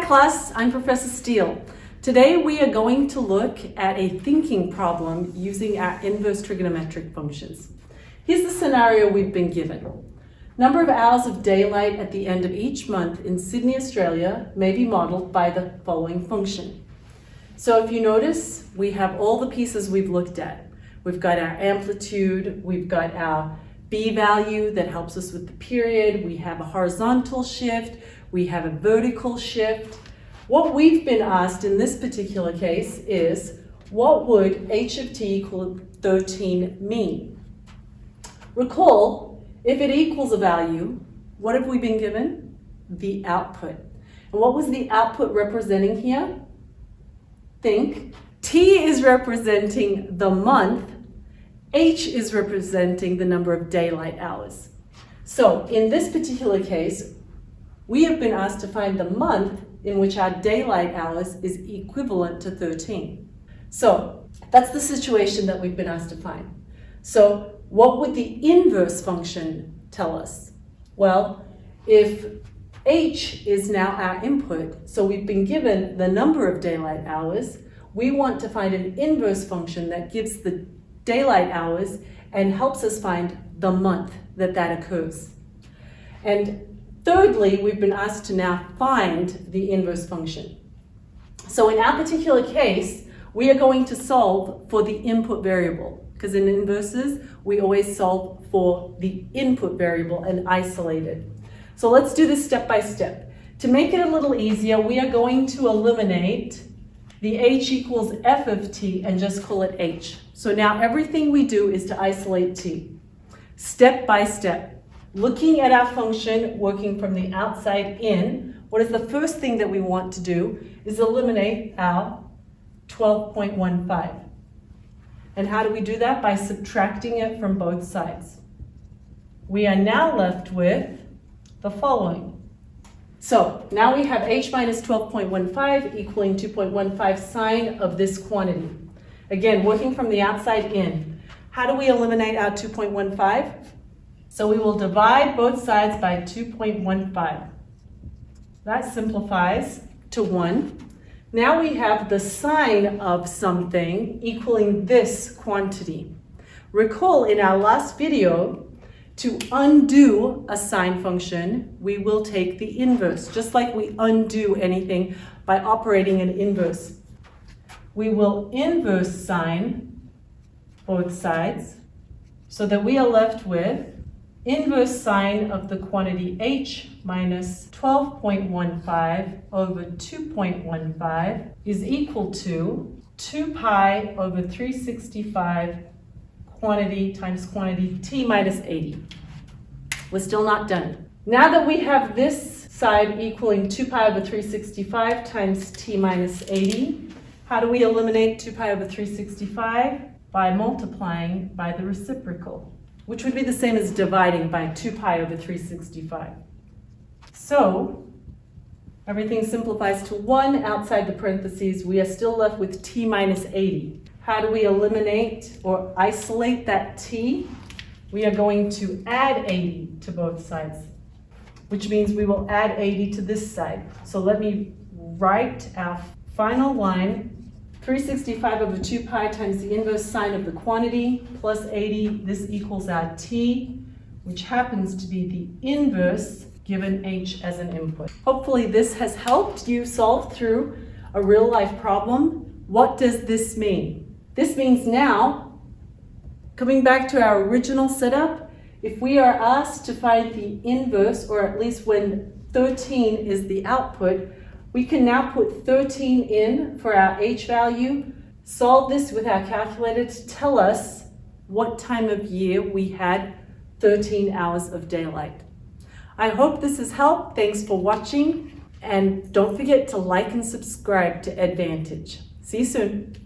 Hi class, I'm Professor Steele. Today we are going to look at a thinking problem using our inverse trigonometric functions. Here's the scenario we've been given. Number of hours of daylight at the end of each month in Sydney, Australia may be modeled by the following function. So if you notice, we have all the pieces we've looked at. We've got our amplitude, we've got our B value that helps us with the period, we have a horizontal shift, we have a vertical shift. What we've been asked in this particular case is, what would h of t equal 13 mean? Recall, if it equals a value, what have we been given? The output. And what was the output representing here? Think, t is representing the month, h is representing the number of daylight hours. So in this particular case, we have been asked to find the month in which our daylight hours is equivalent to 13. So that's the situation that we've been asked to find. So what would the inverse function tell us? Well, if h is now our input, so we've been given the number of daylight hours, we want to find an inverse function that gives the daylight hours and helps us find the month that occurs. And thirdly, we've been asked to now find the inverse function. So in our particular case, we are going to solve for the input variable, because in inverses, we always solve for the input variable and isolate it. So let's do this step by step. To make it a little easier, we are going to eliminate the h equals f of t and just call it h. So now everything we do is to isolate t, step by step. Looking at our function, working from the outside in, what is the first thing that we want to do is eliminate our 12.15. And how do we do that? By subtracting it from both sides. We are now left with the following. So now we have h minus 12.15 equaling 2.15 sine of this quantity. Again, working from the outside in. How do we eliminate our 2.15? So we will divide both sides by 2.15. That simplifies to 1. Now we have the sine of something equaling this quantity. Recall in our last video, to undo a sine function, we will take the inverse, just like we undo anything by operating an inverse. We will inverse sine both sides so that we are left with inverse sine of the quantity h minus 12.15 over 2.15 is equal to 2 pi over 365 quantity times quantity t minus 80. We're still not done. Now that we have this side equaling 2 pi over 365 times t minus 80, how do we eliminate 2 pi over 365? By multiplying by the reciprocal, which would be the same as dividing by 2 pi over 365. So everything simplifies to 1 outside the parentheses. We are still left with t minus 80. How do we eliminate or isolate that t? We are going to add 80 to both sides, which means we will add 80 to this side. So let me write our final line, 365 over 2 pi times the inverse sine of the quantity plus 80. This equals our t, which happens to be the inverse given h as an input. Hopefully this has helped you solve through a real life problem. What does this mean? This means now, coming back to our original setup, if we are asked to find the inverse, or at least when 13 is the output, we can now put 13 in for our h value, solve this with our calculator to tell us what time of year we had 13 hours of daylight. I hope this has helped. Thanks for watching, and don't forget to like and subscribe to EdVantage. See you soon.